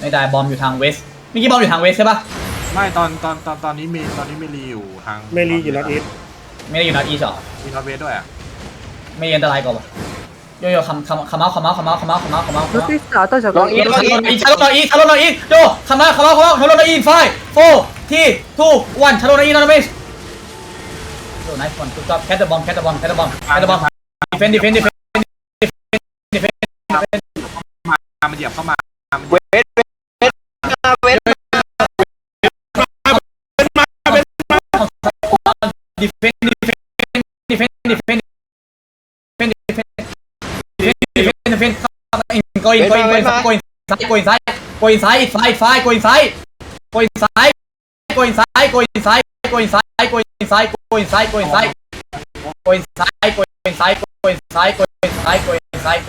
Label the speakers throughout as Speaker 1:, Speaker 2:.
Speaker 1: ไม่ได้บอมอยู่ทางเวสเมื่อกี้บอมอยู่ทางเวสใช่ปะ
Speaker 2: ไม่ตอนนี้เมลีอยู่ทาง
Speaker 3: เมลีอยู่นอตอีส
Speaker 1: ไม่ได้อยู่นอตอีสหรอ
Speaker 2: มีนอตเวสด้วยอ่ะ
Speaker 1: ไม่อันตรายกว่าวะโยโย่คำเมา
Speaker 4: 노스이스트 아웃 저거.
Speaker 1: อีชาร์โลนอีโยคำเมาชาร์โลนอี5 4 3 2 1ชาร์โลนอีนอร์เมสโอ้ nice one good job catch the bomb defend
Speaker 2: มันเหยียบเข้ามา
Speaker 5: เวทเวท
Speaker 1: defend go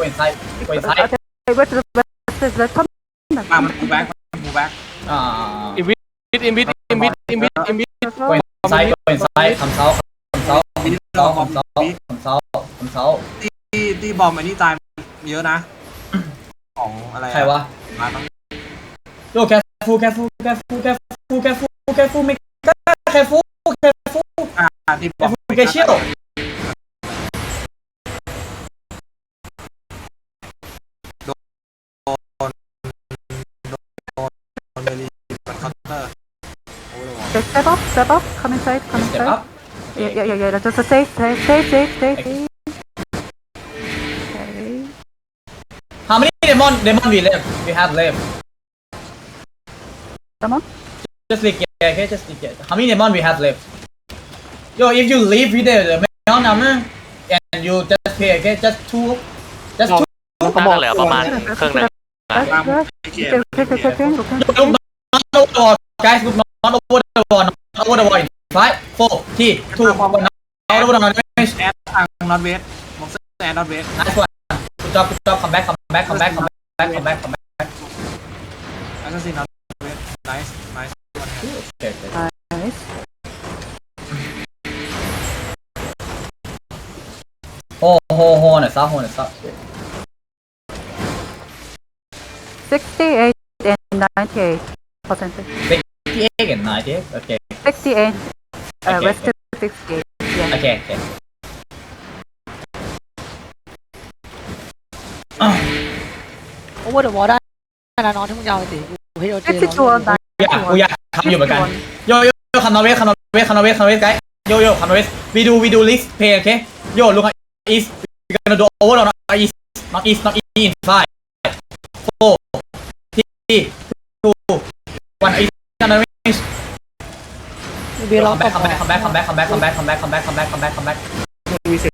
Speaker 1: inside
Speaker 4: West come.
Speaker 2: มันมูแบ็ก
Speaker 5: อินวิด
Speaker 1: go inside คำเซา
Speaker 2: ที่บอมไอ้นี่ตายเยอะนะของอะไร
Speaker 1: ใครวะ
Speaker 2: มาต้อง
Speaker 1: โย careful make careful
Speaker 2: ที่บอม
Speaker 1: แกเชี่ยว
Speaker 2: เมลีมันเคาน์เตอร์
Speaker 4: Step up. Come inside.
Speaker 1: step up
Speaker 4: Yeah. Just stay. Okay.
Speaker 1: how many demon we have left
Speaker 4: Come on.
Speaker 1: just like okay just like how many demon we have left yo if you leave with the main number and you just pay okay just two
Speaker 5: น่าจะเหลือประมาณครึ่งนึง
Speaker 4: Okay.
Speaker 1: look not over the wall guys look not over the wall 5 4 3 2 1 not over the wall
Speaker 2: แอดทางนอตเวสมองเส้นแอดนอตเวส
Speaker 1: nice one good job come back
Speaker 2: แอสซัสซินนอตเวสไนส์
Speaker 1: okay
Speaker 4: Nice.
Speaker 1: hold นะซะ
Speaker 4: 68 and 98%.
Speaker 1: 68 and 90 okay
Speaker 4: 68.
Speaker 1: Okay,
Speaker 4: West 68. Yeah.
Speaker 1: okay
Speaker 6: โอเวอร์เดอะวอลได้นะน้องที่มึงยาวไปสิกูให้โดนเจอ
Speaker 4: 61.
Speaker 1: กูอยากทำอยู่เหมือนกันโยคำนอเวสไกด์โยคำนอเวส we do list pay okay yo look at east we gonna do over on east not in 5 4 3 2 1 east gonna miss
Speaker 6: เบียร์ร้องตบ
Speaker 1: come back
Speaker 3: มีเสียง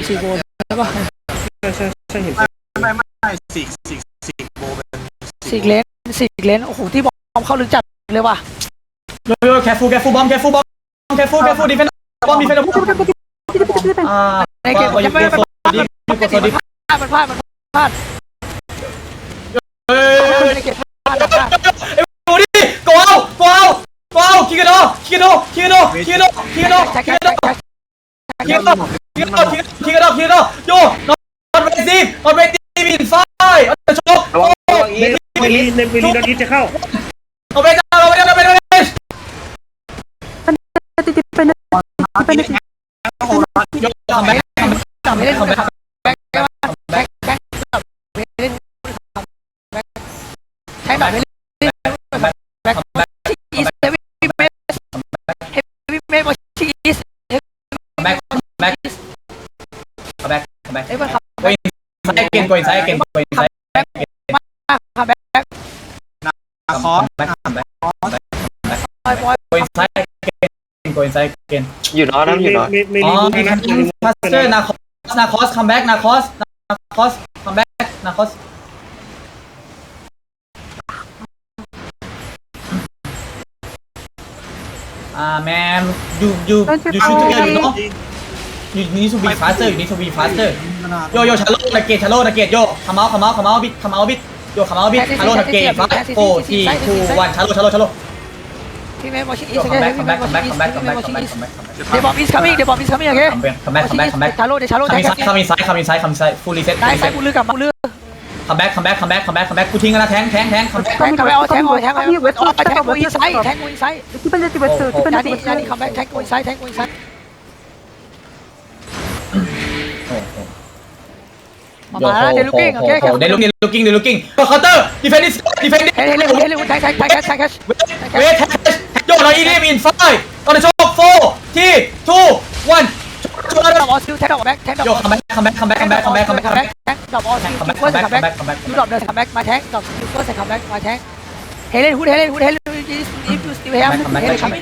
Speaker 6: สี่โกนใช่ป่ะ
Speaker 3: ใช่เห็นเสียง
Speaker 2: ไม่สี่โบเป็น
Speaker 6: สี่เลนโอ้โหที่บอมเข้าลึกจัดเลยว่ะ
Speaker 1: yo careful bomb defend bomb
Speaker 6: ในเกมยังไม่มันพลาดในเกมพลาด
Speaker 1: go out kick it off yo not receive in 5 on the choke
Speaker 3: เมลีนอตอีสจะเข้า
Speaker 1: เอาไปยกทำแบ็ค
Speaker 6: แทงหน่อยไม่เล่นอีสเฮฟวี่เมสบอลชีอีส
Speaker 1: แบ็ค
Speaker 6: เอ้ยมันขับ
Speaker 1: go inside again
Speaker 6: มากขับแบ็ค
Speaker 2: คอร์ส
Speaker 6: บอย
Speaker 1: go inside again
Speaker 5: อยู่นอนนะอยู่นอน
Speaker 3: เมลี
Speaker 1: we can do faster narcos come back narcos come back narcos man you shoot together you know you need to be faster yo ชาโลนาเกตโยคำเอาบิดโยคำเอาบิดชาโลนาเกต5 4 3 2 1ชาโล
Speaker 6: พี่เมย์ watching
Speaker 1: โย
Speaker 6: east
Speaker 1: คัม
Speaker 6: okay
Speaker 1: แบ็ก
Speaker 6: พี่
Speaker 1: คัม
Speaker 6: เม
Speaker 1: แบ็ก
Speaker 6: ย์
Speaker 1: คัมแบ็ก
Speaker 6: watching
Speaker 1: คัม
Speaker 6: east
Speaker 1: แบ็ก
Speaker 6: พี่เมย์ watching east the bomb is coming the bomb is coming okay
Speaker 1: คัมแบ็กคัมแบ็กคัมแบ็ก
Speaker 6: ชาโลเดชาโล
Speaker 1: คัม
Speaker 6: ได้
Speaker 1: อินไซด์คัมอินไซด์คัมอินไซด์คัมอินไซด์ฟูลรีเซ็ต
Speaker 6: ได้ใส่กูลือกลับมาลือ
Speaker 1: คัมแบ็กคัมแบ็กคัมแบ็กคัมแบ็กคัมแบ็กกูทิ้งกันนะแทงคัมแบ็ก
Speaker 6: แทงกับเอาแทงเอาแทงเอาแทงกูอินไซด์แทงกูอินไซด์
Speaker 4: 디펜디티 웨스트
Speaker 6: ยา
Speaker 4: 디펜디티
Speaker 6: นี่ยานี่
Speaker 4: 웨스트
Speaker 6: คัมแบ็กแทงกูอินไซด์แทงกูอินไซด์
Speaker 1: โอ้โห
Speaker 6: มาแล้วเดลูกิ้งโอเค
Speaker 1: เดลูกิ้งเคาน์เตอร์ดิเฟนดิ
Speaker 6: เฮ้ยแทง
Speaker 1: เวทโยนเราอีลีมอินไฟตอนนี้โชค4 3 2 1ชัวร์
Speaker 6: ดอกออซิลแทงดอกแบ็กแทงดอก
Speaker 1: โยคัมแบ็กคัมแบ็กคัมแบ็กคัมแบ็กคัมแบ็กคัมแบ็กคัมแบ็ก
Speaker 6: แทงดอกออซิลเฟิร์สคัมแบ็กยูดอกเดินคัมแบ็กมาแทงดอกซิลเฟิร์สคัมแบ็กมาแทงเฮเลนฮูดอีฟยูสติลแฮมเฮเลนคัมมิ่ง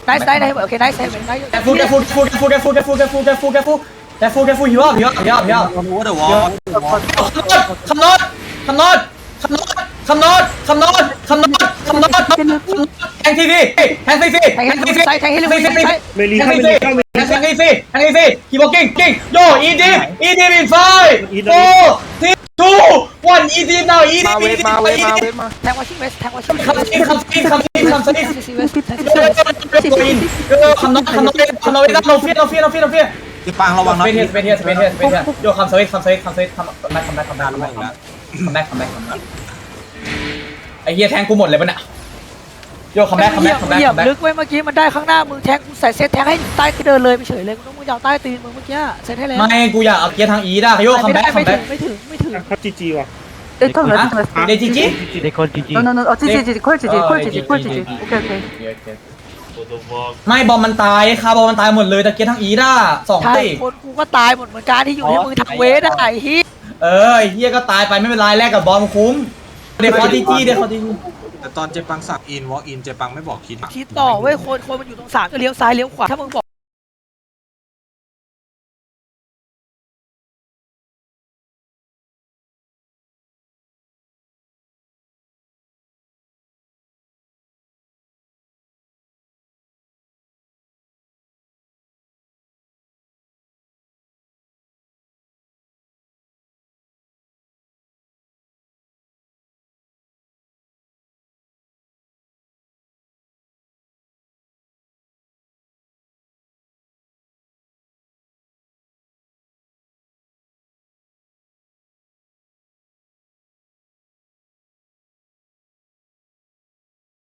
Speaker 6: ไนส์โอเคไนส์ไนส์
Speaker 1: แกฟูฮิวอัพ
Speaker 2: โอเวอร์เดอะวอล
Speaker 1: คำนอดแทงทีแทงซีซี
Speaker 6: แทงเฮเลนไซด์แทงเฮเลนไซด์
Speaker 3: เมลีเข้าเมลีเข้าเมลีเข้า
Speaker 1: แทงซีคีบอกกิ้งโยอีดีมอินไฟ4 3 2 1อีดีม now อีดีม
Speaker 6: แทงวอชิงเวสแทงวอชิงเวส
Speaker 1: คำซีคำนอดโนเฟีย
Speaker 2: เจปังระวังนะ
Speaker 1: สเปเทียโยคัมสวิตคัมแบ็กคัมแบ็กไอเฮียแทงกูหมดเลยปะเนี่ยโยคัมแบ็ก
Speaker 6: เหยียบลึกไว้เมื่อกี้มันได้ข้างหน้ามึงแทงกูใส่เซตแทงให้ใต้เดินเลยไปเฉยเลยกูต้องมึงยาวใต้ตีนมึงเมื่อกี้เซตให้แล้ว
Speaker 1: ไม่กูอยากเอาเกียร์ทางอีด้โยคัมแบ็ก
Speaker 6: ไม่ถึง
Speaker 3: เขาจีจีว่ะ
Speaker 4: 데이터 웨스트 웨스트
Speaker 1: เดจิจิ
Speaker 4: 노노노 지지 콜 지지 오케이 오케이
Speaker 1: ไม่บอมมันตายคาบอมมันตายหมดเลยแต่เกียร์ทางอีด้า2
Speaker 6: ใช่
Speaker 1: ตี
Speaker 6: คนกูก็ตายหมดเหมือนกันที่อยู่ที่มือทางเวสได้ฮิ
Speaker 1: ไอเฮียก็ตายไปไม่เป็นไรแลกกับบอมคุ้มเดี๋ยวเขาทีจี
Speaker 2: แต่ตอนเจปังสับอินวอล์กอินเจปังไม่บอกคิด
Speaker 6: คิดต่อเว้ยคนมันอยู่ตรงสามก็เลี้ยวซ้ายเลี้ยวขวาถ้ามึงบอก